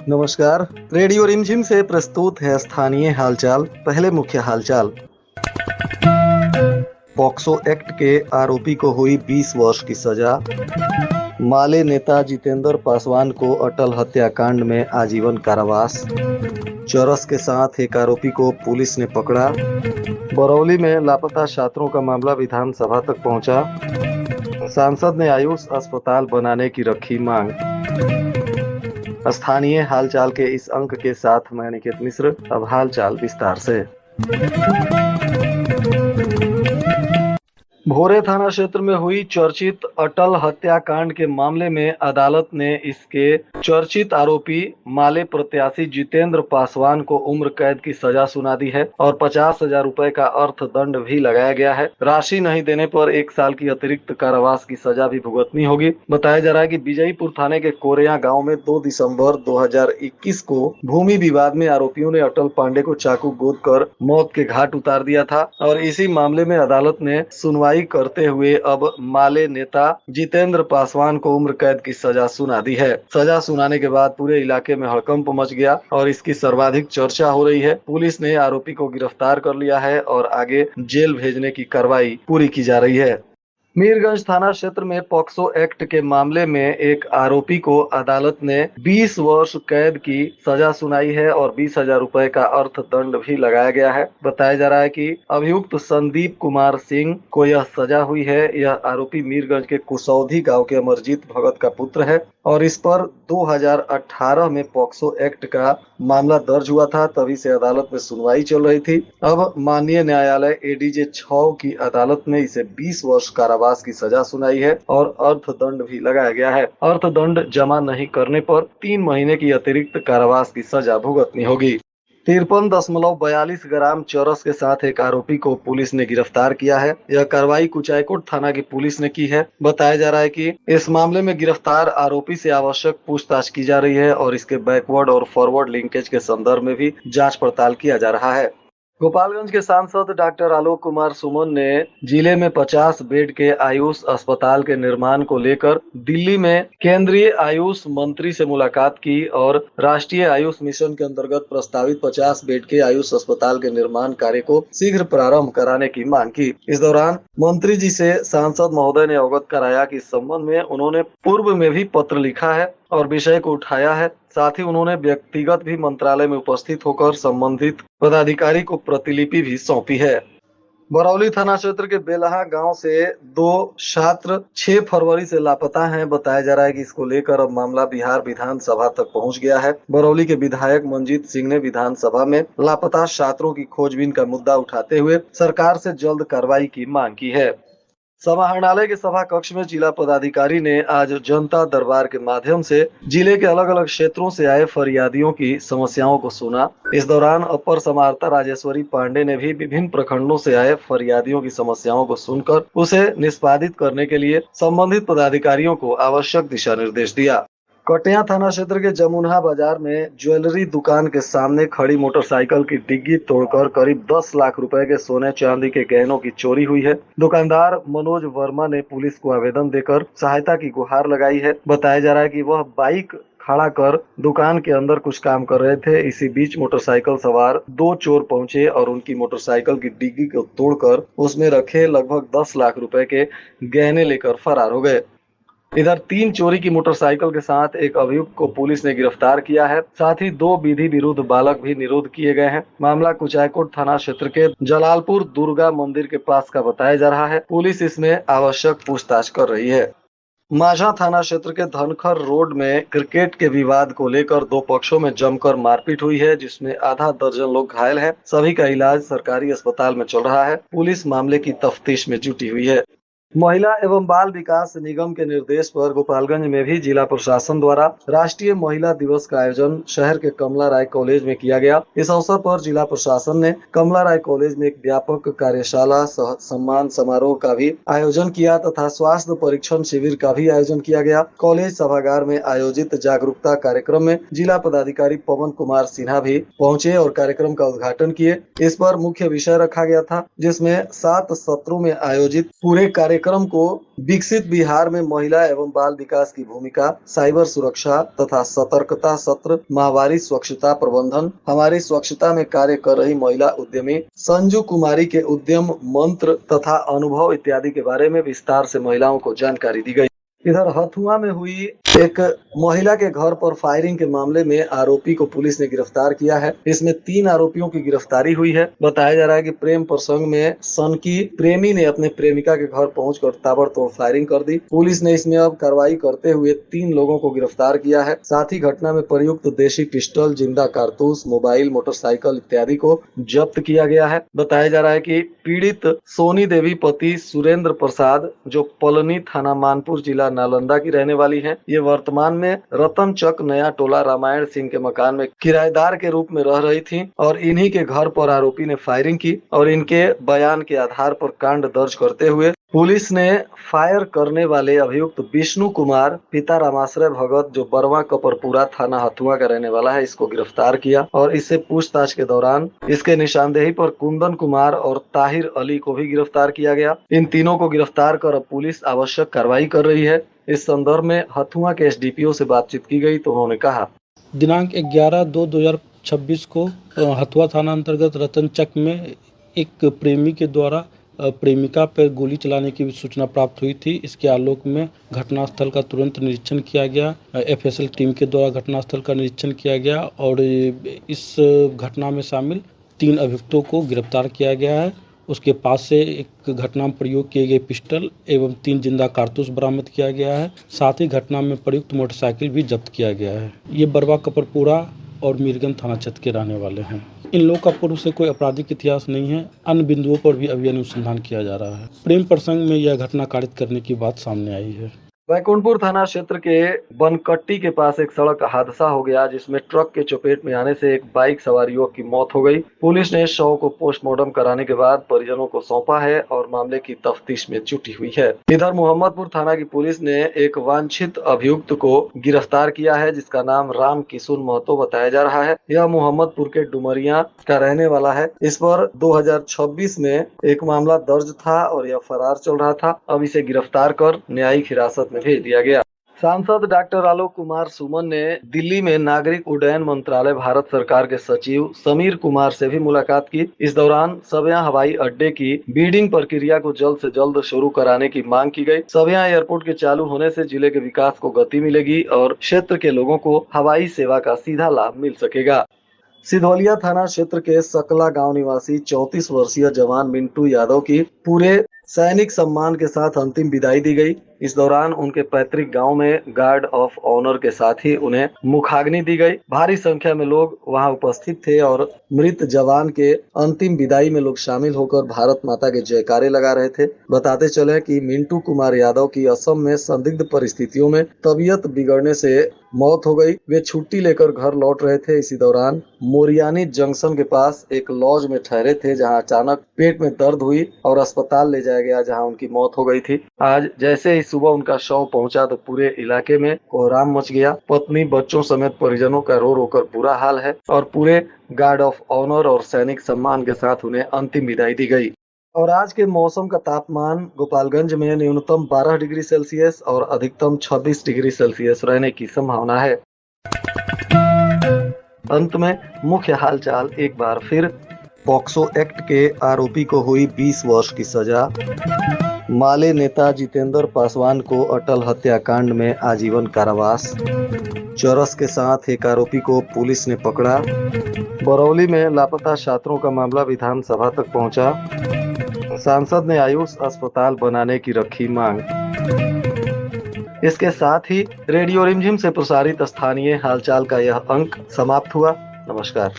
नमस्कार। रेडियो रिमझिम से प्रस्तुत है स्थानीय हालचाल। पहले मुख्य हालचाल। पॉक्सो एक्ट के आरोपी को हुई 20 वर्ष की सजा। माले नेता जितेंद्र पासवान को अटल हत्याकांड में आजीवन कारावास। चरस के साथ एक आरोपी को पुलिस ने पकड़ा। बरौली में लापता छात्रों का मामला विधानसभा तक पहुंचा। सांसद ने आयुष अस्पताल बनाने की रखी मांग। स्थानीय हालचाल के इस अंक के साथ मैं निकेत मिश्र। अब हालचाल विस्तार से। भोरे थाना क्षेत्र में हुई चर्चित अटल हत्याकांड के मामले में अदालत ने इसके चर्चित आरोपी माले प्रत्याशी जितेंद्र पासवान को उम्र कैद की सजा सुना दी है और 50,000 रुपए का अर्थदंड भी लगाया गया है। राशि नहीं देने पर 1 साल की अतिरिक्त कारावास की सजा भी भुगतनी होगी। बताया जा रहा है कि विजयपुर थाने के कोरिया गाँव में 2 दिसंबर 2021 को भूमि विवाद में आरोपियों ने अटल पांडे को चाकू गोद कर मौत के घाट उतार दिया था और इसी मामले में अदालत ने सुनवाई करते हुए अब माले नेता जितेंद्र पासवान को उम्र कैद की सजा सुना दी है। सजा सुनाने के बाद पूरे इलाके में हड़कंप मच गया और इसकी सर्वाधिक चर्चा हो रही है। पुलिस ने आरोपी को गिरफ्तार कर लिया है और आगे जेल भेजने की कार्रवाई पूरी की जा रही है। मीरगंज थाना क्षेत्र में पॉक्सो एक्ट के मामले में एक आरोपी को अदालत ने 20 वर्ष कैद की सजा सुनाई है और 20,000 रुपए का अर्थदंड भी लगाया गया है। बताया जा रहा है कि अभियुक्त संदीप कुमार सिंह को यह सजा हुई है। यह आरोपी मीरगंज के कुसौधी गांव के अमरजीत भगत का पुत्र है और इस पर 2018 में पॉक्सो एक्ट का मामला दर्ज हुआ था। तभी से अदालत में सुनवाई चल रही थी। अब माननीय न्यायालय एडीजे 6 की अदालत ने इसे 20 वर्ष कारावास की सजा सुनाई है और अर्थदंड भी लगाया गया है। अर्थदंड जमा नहीं करने पर 3 महीने की अतिरिक्त कारावास की सजा भुगतनी होगी। 53.42 ग्राम चरस के साथ एक आरोपी को पुलिस ने गिरफ्तार किया है। यह कार्रवाई कुचायकोट थाना की पुलिस ने की है। बताया जा रहा है कि इस मामले में गिरफ्तार आरोपी से आवश्यक पूछताछ की जा रही है और इसके बैकवर्ड और फॉरवर्ड लिंकेज के संदर्भ में भी जांच पड़ताल किया जा रहा है। गोपालगंज के सांसद डॉक्टर आलोक कुमार सुमन ने जिले में 50 बेड के आयुष अस्पताल के निर्माण को लेकर दिल्ली में केंद्रीय आयुष मंत्री से मुलाकात की और राष्ट्रीय आयुष मिशन के अंतर्गत प्रस्तावित 50 बेड के आयुष अस्पताल के निर्माण कार्य को शीघ्र प्रारंभ कराने की मांग की। इस दौरान मंत्री जी से सांसद महोदय ने अवगत कराया कि इस संबंध में उन्होंने पूर्व में भी पत्र लिखा है और विषय को उठाया है। साथ ही उन्होंने व्यक्तिगत भी मंत्रालय में उपस्थित होकर संबंधित पदाधिकारी को प्रतिलिपि भी सौंपी है। बरौली थाना क्षेत्र के बेलहा गांव से 2 छात्र 6 फरवरी से लापता हैं। बताया जा रहा है कि इसको लेकर अब मामला बिहार विधानसभा तक पहुंच गया है। बरौली के विधायक मंजीत सिंह ने विधानसभा में लापता छात्रों की खोजबीन का मुद्दा उठाते हुए सरकार से जल्द कार्रवाई की मांग की है। समाहरणालय के सभा कक्ष में जिला पदाधिकारी ने आज जनता दरबार के माध्यम से जिले के अलग अलग क्षेत्रों से आए फरियादियों की समस्याओं को सुना। इस दौरान अपर समाहर्ता राजेश्वरी पांडे ने भी विभिन्न प्रखंडों से आए फरियादियों की समस्याओं को सुनकर उसे निष्पादित करने के लिए संबंधित पदाधिकारियों को आवश्यक दिशा निर्देश दिया। कटिया थाना क्षेत्र के जमुना बाजार में ज्वेलरी दुकान के सामने खड़ी मोटरसाइकिल की डिग्गी तोड़कर करीब 10 लाख रुपए के सोने चांदी के गहनों की चोरी हुई है। दुकानदार मनोज वर्मा ने पुलिस को आवेदन देकर सहायता की गुहार लगाई है। बताया जा रहा है कि वह बाइक खड़ा कर दुकान के अंदर कुछ काम कर रहे थे। इसी बीच मोटरसाइकिल सवार 2 चोर पहुंचे और उनकी मोटरसाइकिल की डिग्गी को तोड़कर उसमें रखे लगभग 10 लाख रुपए के गहने लेकर फरार हो गए। इधर 3 चोरी की मोटरसाइकिल के साथ एक अभियुक्त को पुलिस ने गिरफ्तार किया है। साथ ही 2 विधि विरुद्ध बालक भी निरुद्ध किए गए हैं। मामला कुचायकोट थाना क्षेत्र के जलालपुर दुर्गा मंदिर के पास का बताया जा रहा है। पुलिस इसमें आवश्यक पूछताछ कर रही है। माझा थाना क्षेत्र के धनखर रोड में क्रिकेट के विवाद को लेकर 2 पक्षों में जमकर मारपीट हुई है, जिसमें आधा दर्जन लोग घायल हैं। सभी का इलाज सरकारी अस्पताल में चल रहा है। पुलिस मामले की तफ्तीश में जुटी हुई है। महिला एवं बाल विकास निगम के निर्देश पर गोपालगंज में भी जिला प्रशासन द्वारा राष्ट्रीय महिला दिवस का आयोजन शहर के कमला राय कॉलेज में किया गया। इस अवसर पर जिला प्रशासन ने कमला राय कॉलेज में एक व्यापक कार्यशाला सह सम्मान समारोह का भी आयोजन किया तथा स्वास्थ्य परीक्षण शिविर का भी आयोजन किया गया। कॉलेज सभागार में आयोजित जागरूकता कार्यक्रम में जिला पदाधिकारी पवन कुमार सिन्हा भी पहुंचे और कार्यक्रम का उद्घाटन किए। इस पर मुख्य विषय रखा गया था, जिसमें 7 सत्रों में आयोजित पूरे कार्यक्रम कार्यक्रम को विकसित बिहार में महिला एवं बाल विकास की भूमिका, साइबर सुरक्षा तथा सतर्कता सत्र, माहवारी स्वच्छता प्रबंधन, हमारी स्वच्छता में कार्य कर रही महिला उद्यमी संजू कुमारी के उद्यम मंत्र तथा अनुभव इत्यादि के बारे में विस्तार से महिलाओं को जानकारी दी गई। इधर हथुआ में हुई एक महिला के घर पर फायरिंग के मामले में आरोपी को पुलिस ने गिरफ्तार किया है। इसमें 3 आरोपियों की गिरफ्तारी हुई है। बताया जा रहा है कि प्रेम प्रसंग में सनकी प्रेमी ने अपने प्रेमिका के घर पहुंचकर ताबड़तोड़ फायरिंग कर दी। पुलिस ने इसमें अब कार्रवाई करते हुए 3 लोगों को गिरफ्तार किया है। साथ ही घटना में प्रयुक्त देशी पिस्टल, जिंदा कारतूस, मोबाइल, मोटरसाइकिल इत्यादि को जब्त किया गया है। बताया जा रहा है कि पीड़ित सोनी देवी पति सुरेंद्र प्रसाद, जो पलनी थाना मानपुर जिला नालंदा की रहने वाली हैं, ये वर्तमान में रतन चक नया टोला रामायण सिंह के मकान में किराएदार के रूप में रह रही थीं और इन्हीं के घर पर आरोपी ने फायरिंग की और इनके बयान के आधार पर कांड दर्ज करते हुए पुलिस ने फायर करने वाले अभियुक्त विष्णु कुमार पिता रामाश्रय भगत, जो बरवा कपरपुरा थाना हथुआ का रहने वाला है, इसको गिरफ्तार किया और इससे पूछताछ के दौरान इसके निशानदेही पर कुंदन कुमार और ताहिर अली को भी गिरफ्तार किया गया। इन तीनों को गिरफ्तार कर अब पुलिस आवश्यक कार्रवाई कर रही है। इस संदर्भ में हथुआ के एसडीपीओ से बातचीत की गई तो उन्होंने कहा, दिनांक 11/2/2026 को हथुआ थाना अंतर्गत रतनचक में एक प्रेमी के द्वारा प्रेमिका पर गोली चलाने की सूचना प्राप्त हुई थी। इसके आलोक में घटनास्थल का तुरंत निरीक्षण किया गया। एफएसएल टीम के द्वारा घटनास्थल का निरीक्षण किया गया और इस घटना में शामिल 3 अभियुक्तों को गिरफ्तार किया गया है। उसके पास से एक घटना में प्रयोग किए गए पिस्टल एवं 3 जिंदा कारतूस बरामद किया गया है। साथ ही घटना में प्रयुक्त मोटरसाइकिल भी जब्त किया गया है। ये बरवा कपरपुरा और मीरगंज थाना क्षेत्र के रहने वाले हैं। इन लोगों का पूर्व से कोई आपराधिक इतिहास नहीं है। अन्य बिंदुओं पर भी अभी अनुसंधान किया जा रहा है। प्रेम प्रसंग में यह घटना कारित करने की बात सामने आई है। बैकुंठपुर थाना क्षेत्र के बनकट्टी के पास एक सड़क हादसा हो गया, जिसमें ट्रक के चपेट में आने से एक बाइक सवार युवक की मौत हो गई। पुलिस ने शव को पोस्टमार्टम कराने के बाद परिजनों को सौंपा है और मामले की तफ्तीश में जुटी हुई है। इधर मोहम्मदपुर थाना की पुलिस ने एक वांछित अभियुक्त को गिरफ्तार किया है, जिसका नाम राम किशुन महतो बताया जा रहा है। यह मोहम्मदपुर के डुमरिया का रहने वाला है। इस पर 2026 में एक मामला दर्ज था और यह फरार चल रहा था। अब इसे गिरफ्तार कर न्यायिक हिरासत में भेज दिया गया। सांसद डॉक्टर आलोक कुमार सुमन ने दिल्ली में नागरिक उड्डयन मंत्रालय भारत सरकार के सचिव समीर कुमार से भी मुलाकात की। इस दौरान सविया हवाई अड्डे की बिडिंग प्रक्रिया को जल्द से जल्द शुरू कराने की मांग की गई। सविया एयरपोर्ट के चालू होने से जिले के विकास को गति मिलेगी और क्षेत्र के लोगों को हवाई सेवा का सीधा लाभ मिल सकेगा। सिधौलिया थाना क्षेत्र के सकला गांव निवासी 34 वर्षीय जवान मिंटू यादव की पूरे सैनिक सम्मान के साथ अंतिम विदाई दी गई। इस दौरान उनके पैतृक गांव में गार्ड ऑफ ऑनर के साथ ही उन्हें मुखाग्नि दी गई। भारी संख्या में लोग वहां उपस्थित थे और मृत जवान के अंतिम विदाई में लोग शामिल होकर भारत माता के जयकारे लगा रहे थे। बताते चले कि मिंटू कुमार यादव की असम में संदिग्ध परिस्थितियों में तबीयत बिगड़ने से मौत हो गई। वे छुट्टी लेकर घर लौट रहे थे। इसी दौरान मोरियानी जंक्शन के पास एक लॉज में ठहरे थे, जहां अचानक पेट में दर्द हुई और अस्पताल ले जाया गया, जहां उनकी मौत हो गई थी। आज जैसे ही सुबह उनका शव पहुंचा तो पूरे इलाके में कोहराम मच गया। पत्नी, बच्चों समेत परिजनों का रो रो कर बुरा हाल है और पूरे गार्ड ऑफ ऑनर और सैनिक सम्मान के साथ उन्हें अंतिम विदाई दी गई। और आज के मौसम का तापमान गोपालगंज में न्यूनतम 12 डिग्री सेल्सियस और अधिकतम 26 डिग्री सेल्सियस रहने की संभावना है। अंत में मुख्य हालचाल एक बार फिर। पॉक्सो एक्ट के आरोपी को हुई 20 वर्ष की सजा। माले नेता जितेंद्र पासवान को अटल हत्याकांड में आजीवन कारावास। चरस के साथ एक आरोपी को पुलिस ने पकड़ा। बरौली में लापता छात्रों का मामला विधानसभा तक पहुंचा। सांसद ने आयुष अस्पताल बनाने की रखी मांग। इसके साथ ही रेडियो रिमझिम से प्रसारित स्थानीय हालचाल का यह अंक समाप्त हुआ। नमस्कार।